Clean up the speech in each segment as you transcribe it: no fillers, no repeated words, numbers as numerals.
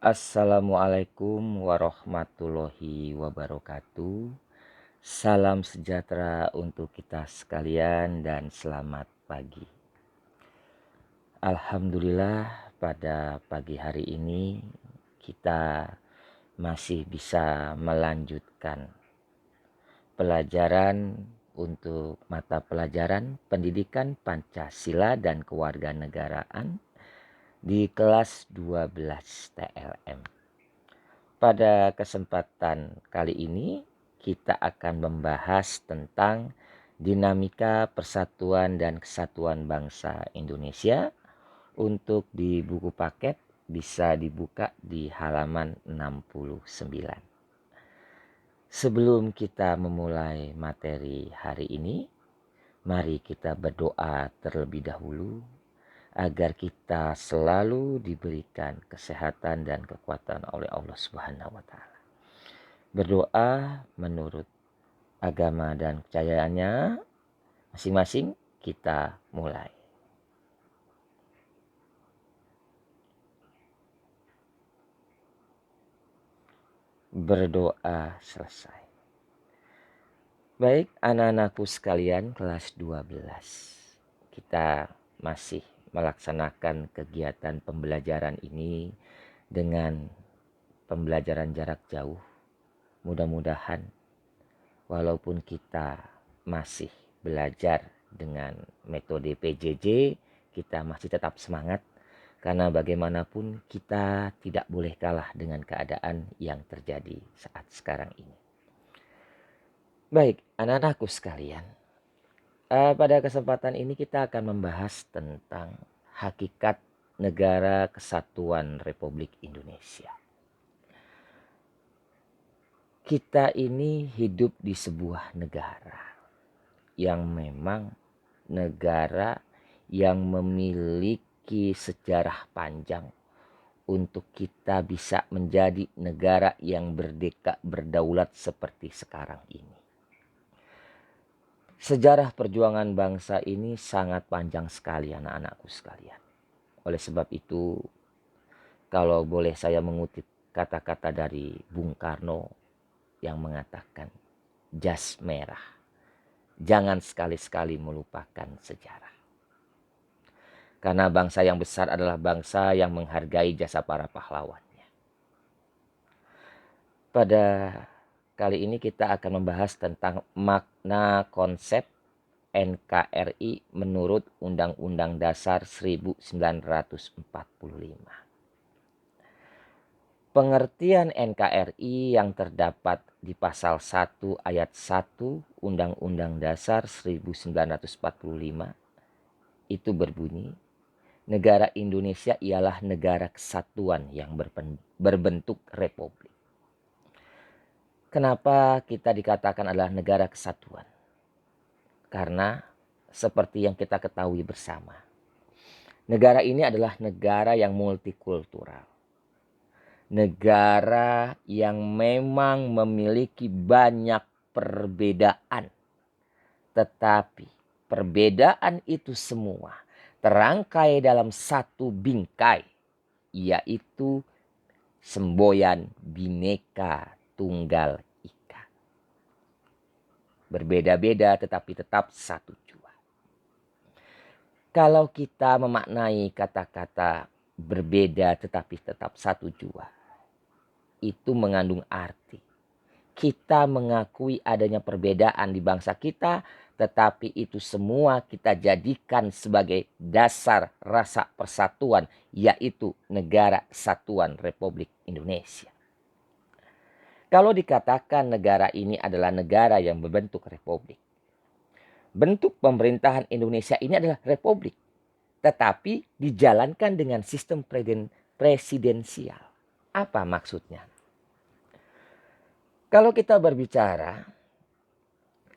Assalamualaikum warahmatullahi wabarakatuh. Salam sejahtera untuk kita sekalian dan selamat pagi. Alhamdulillah pada pagi hari ini kita masih bisa melanjutkan pelajaran untuk mata pelajaran pendidikan Pancasila dan kewarganegaraan di kelas 12 TLM. Pada kesempatan kali ini kita akan membahas tentang dinamika persatuan dan kesatuan bangsa Indonesia. Untuk di buku paket bisa dibuka di halaman 69. Sebelum kita memulai materi hari ini, mari kita berdoa terlebih dahulu agar kita selalu diberikan kesehatan dan kekuatan oleh Allah Subhanahu wa taala. Berdoa menurut agama dan kepercayaannya masing-masing, kita mulai. Berdoa selesai. Baik anak-anakku sekalian kelas 12. Kita masih melaksanakan kegiatan pembelajaran ini dengan pembelajaran jarak jauh. Mudah-mudahan walaupun kita masih belajar dengan metode PJJ, kita masih tetap semangat karena bagaimanapun kita tidak boleh kalah dengan keadaan yang terjadi saat sekarang ini. Baik, anak-anakku sekalian, pada kesempatan ini kita akan membahas tentang hakikat negara kesatuan Republik Indonesia. Kita ini hidup di sebuah negara yang memang negara yang memiliki sejarah panjang untuk kita bisa menjadi negara yang berdaulat seperti sekarang ini. Sejarah perjuangan bangsa ini sangat panjang sekali anak-anakku sekalian. Oleh sebab itu, kalau boleh saya mengutip kata-kata dari Bung Karno yang mengatakan, jas merah, jangan sekali-sekali melupakan sejarah. Karena bangsa yang besar adalah bangsa yang menghargai jasa para pahlawannya. Pada kali ini kita akan membahas tentang makna konsep NKRI menurut Undang-Undang Dasar 1945. Pengertian NKRI yang terdapat di pasal 1 ayat 1 Undang-Undang Dasar 1945 itu berbunyi, negara Indonesia ialah negara kesatuan yang berbentuk republik. Kenapa kita dikatakan adalah negara kesatuan? Karena seperti yang kita ketahui bersama, negara ini adalah negara yang multikultural. Negara yang memang memiliki banyak perbedaan. Tetapi perbedaan itu semua terangkai dalam satu bingkai, yaitu semboyan Bhinneka Tunggal Ika. Berbeda-beda tetapi tetap satu jua. Kalau kita memaknai kata-kata berbeda tetapi tetap satu jua, itu mengandung arti kita mengakui adanya perbedaan di bangsa kita, tetapi itu semua kita jadikan sebagai dasar rasa persatuan, yaitu negara kesatuan Republik Indonesia. Kalau dikatakan negara ini adalah negara yang berbentuk republik, bentuk pemerintahan Indonesia ini adalah republik, tetapi dijalankan dengan sistem presidensial. Apa maksudnya? Kalau kita berbicara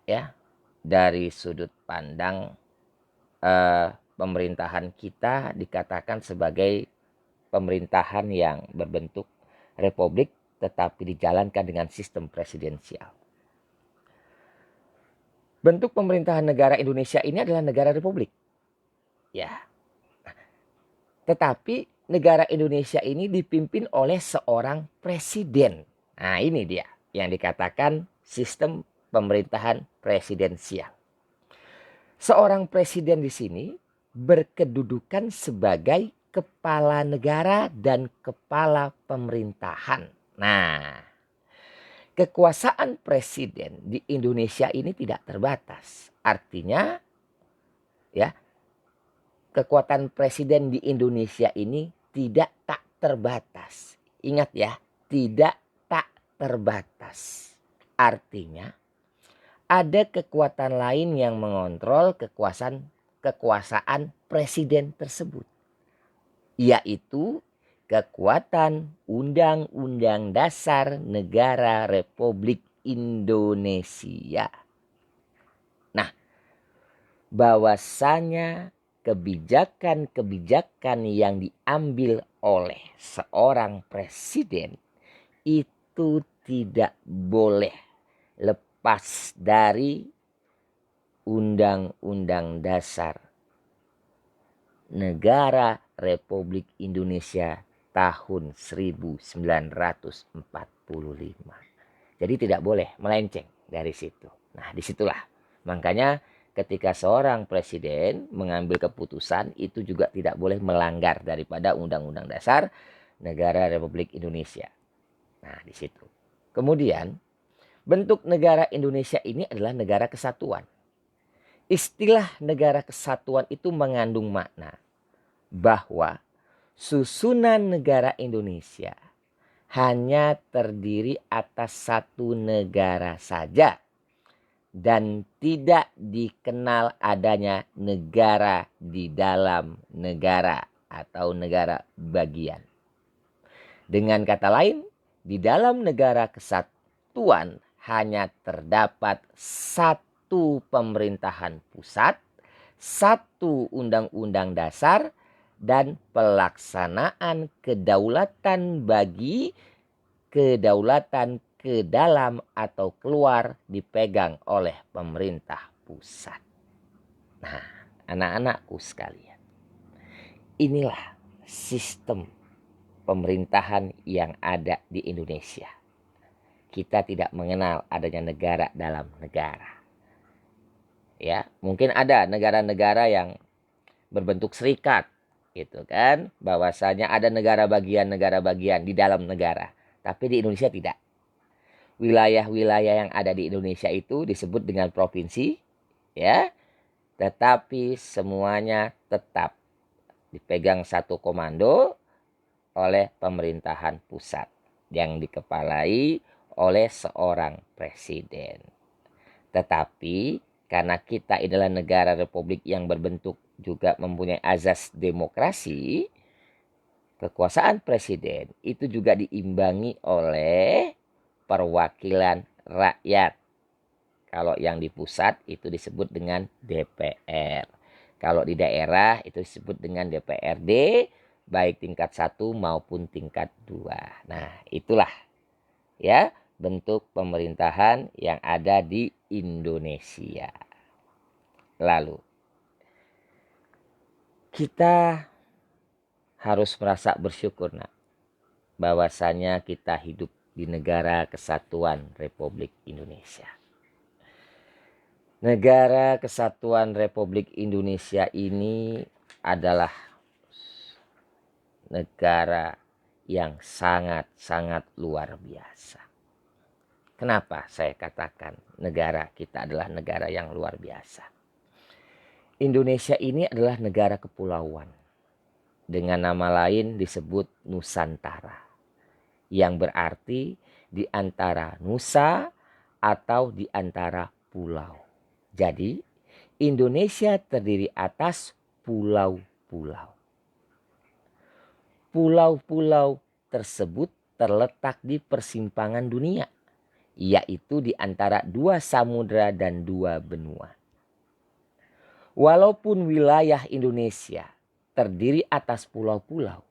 ya dari sudut pandang pemerintahan kita dikatakan sebagai pemerintahan yang berbentuk republik tetapi dijalankan dengan sistem presidensial. Bentuk pemerintahan negara Indonesia ini adalah negara republik. Ya. Tetapi negara Indonesia ini dipimpin oleh seorang presiden. Nah, ini dia yang dikatakan sistem pemerintahan presidensial. Seorang presiden di sini berkedudukan sebagai kepala negara dan kepala pemerintahan. Nah, kekuasaan presiden di Indonesia ini tidak terbatas. Artinya, ya, kekuatan presiden di Indonesia ini tidak tak terbatas. Ingat ya, tidak tak terbatas. Artinya, ada kekuatan lain yang mengontrol kekuasaan presiden tersebut, yaitu kekuatan Undang-Undang Dasar Negara Republik Indonesia. Nah, bahwasanya kebijakan-kebijakan yang diambil oleh seorang presiden itu tidak boleh lepas dari Undang-Undang Dasar Negara Republik Indonesia tahun 1945. Jadi tidak boleh melenceng dari situ. Nah, disitulah makanya ketika seorang presiden mengambil keputusan itu juga tidak boleh melanggar daripada Undang-Undang Dasar Negara Republik Indonesia. Nah, di situ. Kemudian bentuk negara Indonesia ini adalah negara kesatuan. Istilah negara kesatuan itu mengandung makna bahwa susunan negara Indonesia hanya terdiri atas satu negara saja dan tidak dikenal adanya negara di dalam negara atau negara bagian. Dengan kata lain, di dalam negara kesatuan hanya terdapat satu pemerintahan pusat, satu undang-undang dasar, dan pelaksanaan kedaulatan bagi kedaulatan ke dalam atau keluar dipegang oleh pemerintah pusat. Nah, anak-anakku sekalian, inilah sistem pemerintahan yang ada di Indonesia. Kita tidak mengenal adanya negara dalam negara. Ya, mungkin ada negara-negara yang berbentuk serikat, gitu kan? Bahwasanya ada negara bagian di dalam negara. Tapi di Indonesia tidak. Wilayah-wilayah yang ada di Indonesia itu disebut dengan provinsi, ya. Tetapi semuanya tetap dipegang satu komando oleh pemerintahan pusat yang dikepalai oleh seorang presiden. Tetapi karena kita adalah negara republik yang berbentuk juga mempunyai azas demokrasi, kekuasaan presiden itu juga diimbangi oleh perwakilan rakyat. Kalau yang di pusat itu disebut dengan DPR. Kalau di daerah itu disebut dengan DPRD, baik tingkat 1 maupun tingkat 2. Nah, itulah ya bentuk pemerintahan yang ada di Indonesia. Lalu kita harus merasa bersyukur, nak, bahwasanya kita hidup di negara kesatuan Republik Indonesia. Negara Kesatuan Republik Indonesia ini adalah negara yang sangat-sangat luar biasa. Kenapa saya katakan negara kita adalah negara yang luar biasa? Indonesia ini adalah negara kepulauan. Dengan nama lain disebut Nusantara. Yang berarti di antara nusa atau di antara pulau. Jadi Indonesia terdiri atas pulau-pulau. Pulau-pulau tersebut terletak di persimpangan dunia, yaitu di antara 2 samudra dan 2 benua. Walaupun wilayah Indonesia terdiri atas pulau-pulau,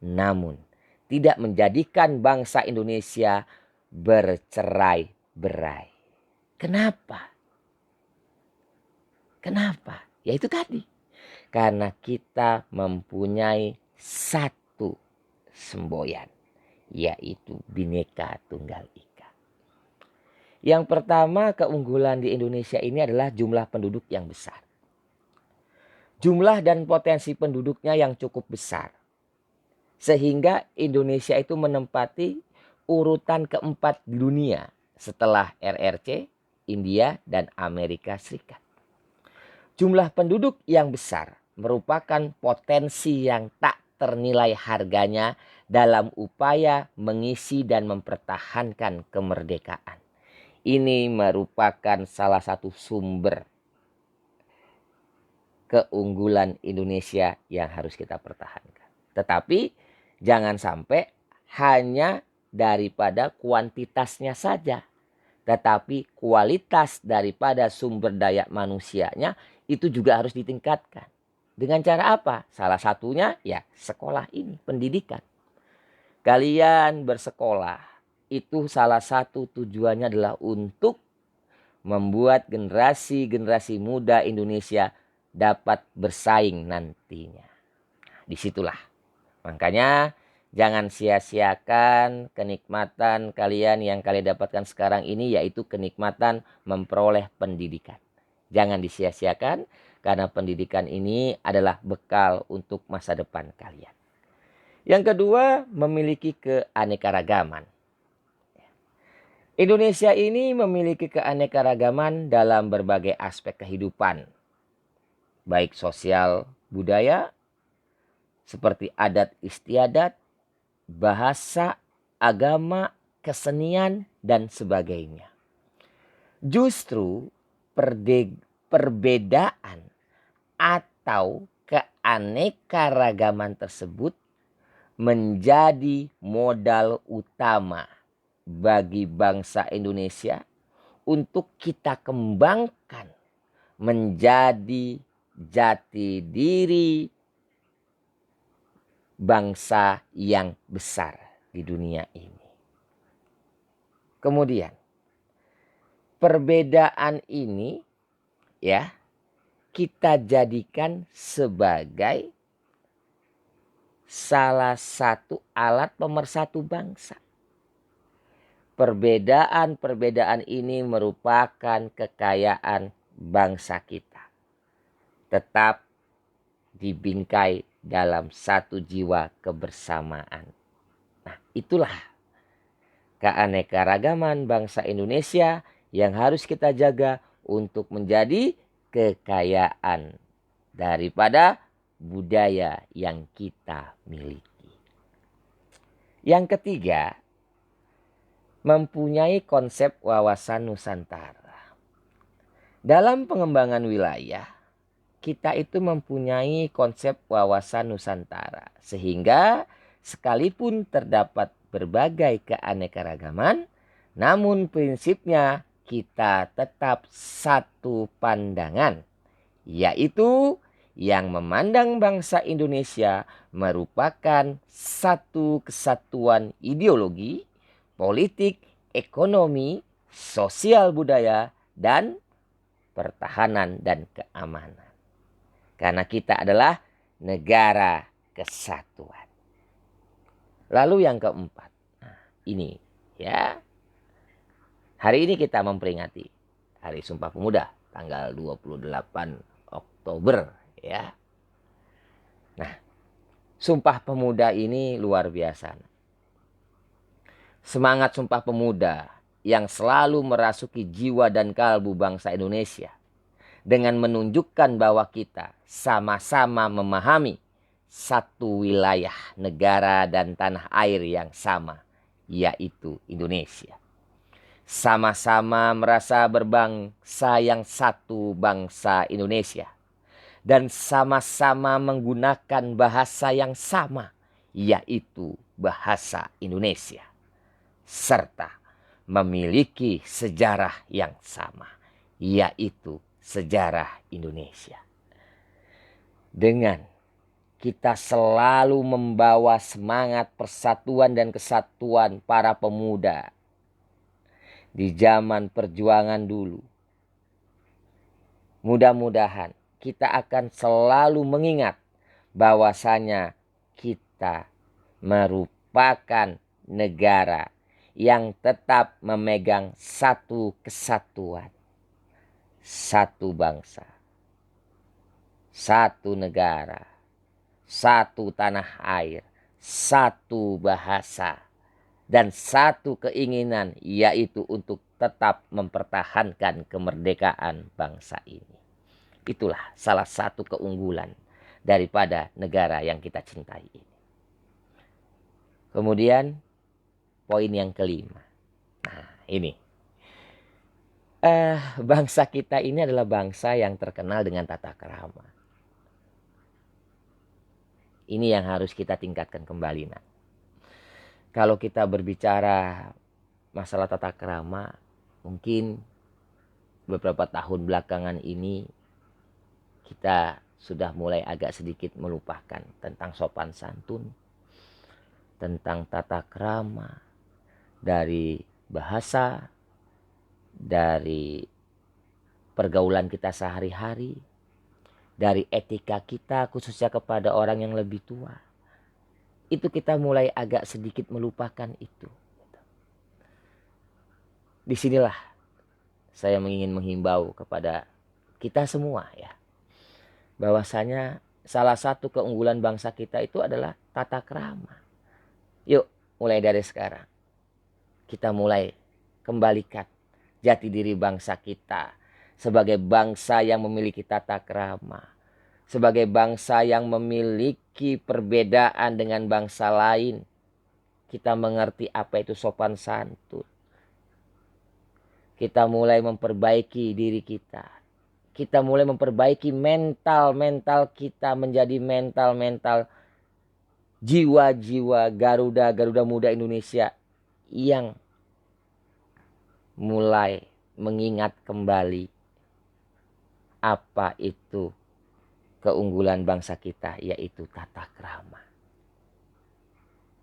namun tidak menjadikan bangsa Indonesia bercerai-berai. Kenapa? Kenapa? Ya itu tadi. Karena kita mempunyai satu semboyan, yaitu Bhinneka Tunggal Ika. Yang pertama, keunggulan di Indonesia ini adalah jumlah penduduk yang besar. Jumlah dan potensi penduduknya yang cukup besar. Sehingga Indonesia itu menempati urutan keempat di dunia setelah RRC, India, dan Amerika Serikat. Jumlah penduduk yang besar merupakan potensi yang tak ternilai harganya dalam upaya mengisi dan mempertahankan kemerdekaan. Ini merupakan salah satu sumber keunggulan Indonesia yang harus kita pertahankan. Tetapi jangan sampai hanya daripada kuantitasnya saja, tetapi kualitas daripada sumber daya manusianya itu juga harus ditingkatkan. Dengan cara apa? Salah satunya ya sekolah ini, pendidikan. Kalian bersekolah itu salah satu tujuannya adalah untuk membuat generasi-generasi muda Indonesia dapat bersaing nantinya. Disitulah. Makanya jangan sia-siakan kenikmatan kalian yang kalian dapatkan sekarang ini, yaitu kenikmatan memperoleh pendidikan. Jangan disia-siakan karena pendidikan ini adalah bekal untuk masa depan kalian. Yang kedua, memiliki keanekaragaman. Indonesia ini memiliki keanekaragaman dalam berbagai aspek kehidupan, baik sosial, budaya, seperti adat istiadat, bahasa, agama, kesenian, dan sebagainya. Justru perbedaan atau keanekaragaman tersebut menjadi modal utama bagi bangsa Indonesia untuk kita kembangkan menjadi jati diri bangsa yang besar di dunia ini. Kemudian perbedaan ini ya kita jadikan sebagai salah satu alat pemersatu bangsa. Perbedaan-perbedaan ini merupakan kekayaan bangsa kita. Tetap dibingkai dalam satu jiwa kebersamaan. Nah, itulah keanekaragaman bangsa Indonesia yang harus kita jaga untuk menjadi kekayaan daripada budaya yang kita miliki. Yang ketiga, mempunyai konsep wawasan Nusantara. Dalam pengembangan wilayah, kita itu mempunyai konsep wawasan Nusantara. Sehingga sekalipun terdapat berbagai keanekaragaman, namun prinsipnya kita tetap satu pandangan, yaitu yang memandang bangsa Indonesia merupakan satu kesatuan ideologi, politik, ekonomi, sosial budaya, dan pertahanan dan keamanan. Karena kita adalah negara kesatuan. Lalu yang keempat, nah ini ya. Hari ini kita memperingati Hari Sumpah Pemuda tanggal 28 Oktober ya. Nah, Sumpah Pemuda ini luar biasa. Semangat Sumpah Pemuda yang selalu merasuki jiwa dan kalbu bangsa Indonesia dengan menunjukkan bahwa kita sama-sama memahami satu wilayah negara dan tanah air yang sama, yaitu Indonesia. Sama-sama merasa berbangsa yang satu, bangsa Indonesia, dan sama-sama menggunakan bahasa yang sama, yaitu bahasa Indonesia, serta memiliki sejarah yang sama, yaitu sejarah Indonesia. Dengan kita selalu membawa semangat persatuan dan kesatuan para pemuda di zaman perjuangan dulu, mudah-mudahan kita akan selalu mengingat bahwasanya kita merupakan negara yang tetap memegang satu kesatuan, satu bangsa, satu negara, satu tanah air, satu bahasa, dan satu keinginan, yaitu untuk tetap mempertahankan kemerdekaan bangsa ini. Itulah salah satu keunggulan daripada negara yang kita cintai ini. Kemudian poin yang kelima. Nah, ini. Bangsa kita ini adalah bangsa yang terkenal dengan tata krama. Ini yang harus kita tingkatkan kembali. Nah, kalau kita berbicara masalah tata krama, mungkin beberapa tahun belakangan ini kita sudah mulai agak sedikit melupakan tentang sopan santun, tentang tata krama, dari bahasa, dari pergaulan kita sehari-hari, dari etika kita khususnya kepada orang yang lebih tua. Itu kita mulai agak sedikit melupakan itu. Disinilah saya ingin menghimbau kepada kita semua ya, bahwasanya salah satu keunggulan bangsa kita itu adalah tata krama. Yuk mulai dari sekarang kita mulai kembalikan jati diri bangsa kita sebagai bangsa yang memiliki tata krama, sebagai bangsa yang memiliki perbedaan dengan bangsa lain. Kita mengerti apa itu sopan santun. Kita mulai memperbaiki diri kita. Kita mulai memperbaiki mental kita menjadi mental jiwa-jiwa Garuda Muda Indonesia yang mulai mengingat kembali apa itu keunggulan bangsa kita, yaitu tata krama.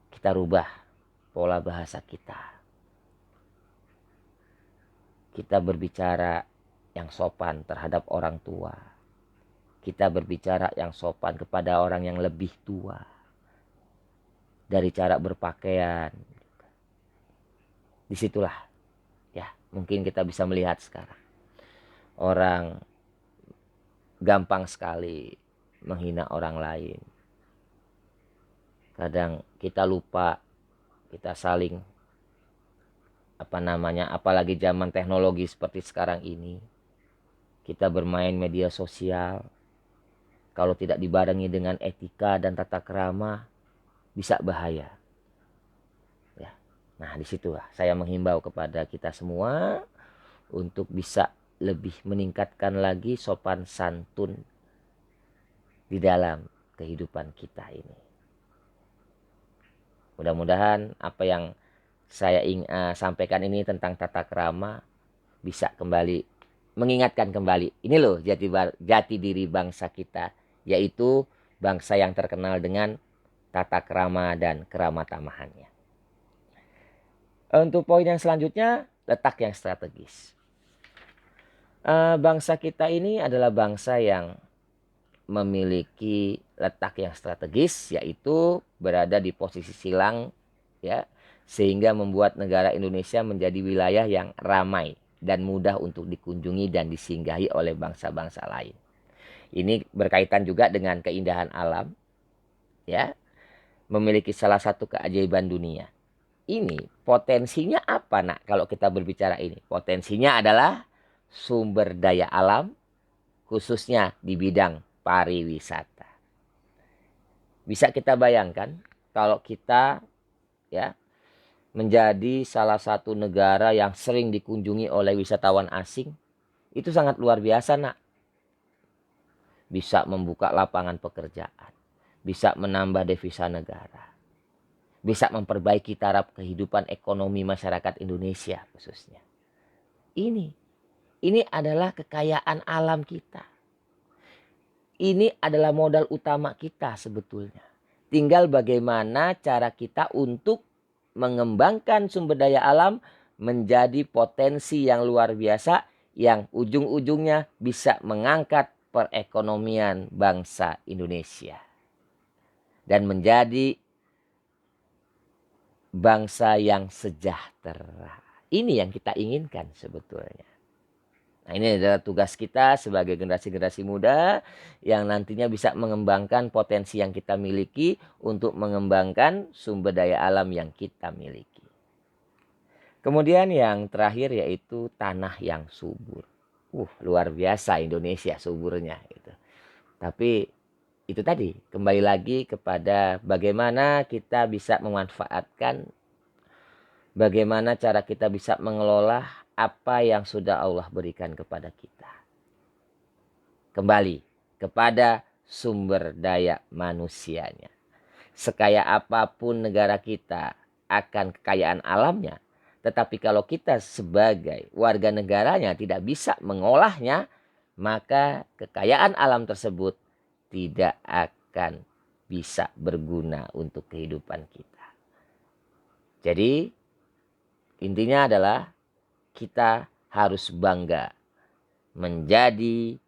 Kita rubah pola bahasa kita. Kita berbicara yang sopan terhadap orang tua. Kita berbicara yang sopan kepada orang yang lebih tua. Dari cara berpakaian. Disitulah ya, mungkin kita bisa melihat sekarang. Orang gampang sekali menghina orang lain. Kadang kita lupa, kita saling apalagi zaman teknologi seperti sekarang ini, kita bermain media sosial, kalau tidak dibarengi dengan etika dan tata krama, bisa bahaya ya. Nah, disitulah saya menghimbau kepada kita semua untuk bisa lebih meningkatkan lagi sopan santun di dalam kehidupan kita ini. Mudah-mudahan apa yang saya ingin sampaikan ini tentang tata krama bisa kembali mengingatkan kembali. Ini loh jati diri bangsa kita, yaitu bangsa yang terkenal dengan tata krama dan kerama tamahannya. Untuk poin yang selanjutnya, letak yang strategis. Bangsa kita ini adalah bangsa yang memiliki letak yang strategis, yaitu berada di posisi silang ya, sehingga membuat negara Indonesia menjadi wilayah yang ramai dan mudah untuk dikunjungi dan disinggahi oleh bangsa-bangsa lain. Ini berkaitan juga dengan keindahan alam ya, memiliki salah satu keajaiban dunia. Ini potensinya apa nak kalau kita berbicara ini? Potensinya adalah sumber daya alam, khususnya di bidang pariwisata. Bisa kita bayangkan kalau kita ya menjadi salah satu negara yang sering dikunjungi oleh wisatawan asing, itu sangat luar biasa nak. Bisa membuka lapangan pekerjaan, bisa menambah devisa negara, bisa memperbaiki taraf kehidupan ekonomi masyarakat Indonesia khususnya. Ini adalah kekayaan alam kita. Ini adalah modal utama kita sebetulnya. Tinggal bagaimana cara kita untuk mengembangkan sumber daya alam menjadi potensi yang luar biasa, yang ujung-ujungnya bisa mengangkat perekonomian bangsa Indonesia dan menjadi bangsa yang sejahtera. Ini yang kita inginkan sebetulnya. Nah, ini adalah tugas kita sebagai generasi-generasi muda yang nantinya bisa mengembangkan potensi yang kita miliki untuk mengembangkan sumber daya alam yang kita miliki. Kemudian yang terakhir yaitu tanah yang subur. Luar biasa Indonesia suburnya gitu. Tapi itu tadi kembali lagi kepada bagaimana kita bisa memanfaatkan, bagaimana cara kita bisa mengelola apa yang sudah Allah berikan kepada kita. Kembali kepada sumber daya manusianya. Sekaya apapun negara kita akan kekayaan alamnya, tetapi kalau kita sebagai warga negaranya tidak bisa mengolahnya, maka kekayaan alam tersebut tidak akan bisa berguna untuk kehidupan kita. Jadi intinya adalah kita harus bangga menjadi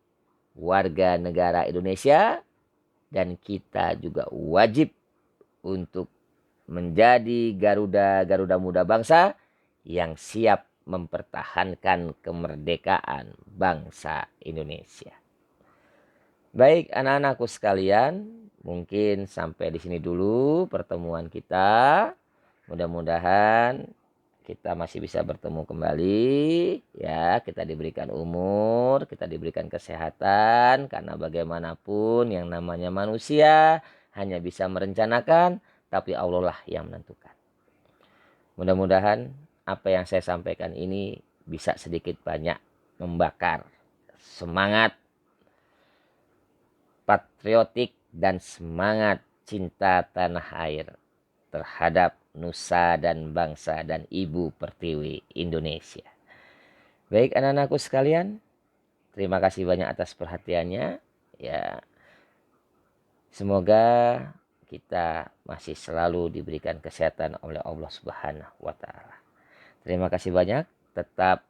warga negara Indonesia, dan kita juga wajib untuk menjadi Garuda muda bangsa yang siap mempertahankan kemerdekaan bangsa Indonesia. Baik anak-anakku sekalian, mungkin sampai di sini dulu pertemuan kita. Mudah-mudahan kita masih bisa bertemu kembali ya, kita diberikan umur, kita diberikan kesehatan, karena bagaimanapun yang namanya manusia hanya bisa merencanakan, tapi Allah lah yang menentukan. Mudah-mudahan apa yang saya sampaikan ini bisa sedikit banyak membakar semangat patriotik dan semangat cinta tanah air terhadap nusa dan bangsa dan ibu pertiwi Indonesia. Baik anak-anakku sekalian, terima kasih banyak atas perhatiannya. Ya, semoga kita masih selalu diberikan kesehatan oleh Allah Subhanahu wa taala. Terima kasih banyak, tetap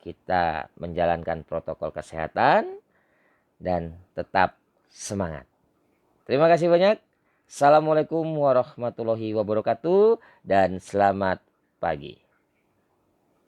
kita menjalankan protokol kesehatan dan tetap semangat. Terima kasih banyak. Assalamualaikum warahmatullahi wabarakatuh dan selamat pagi.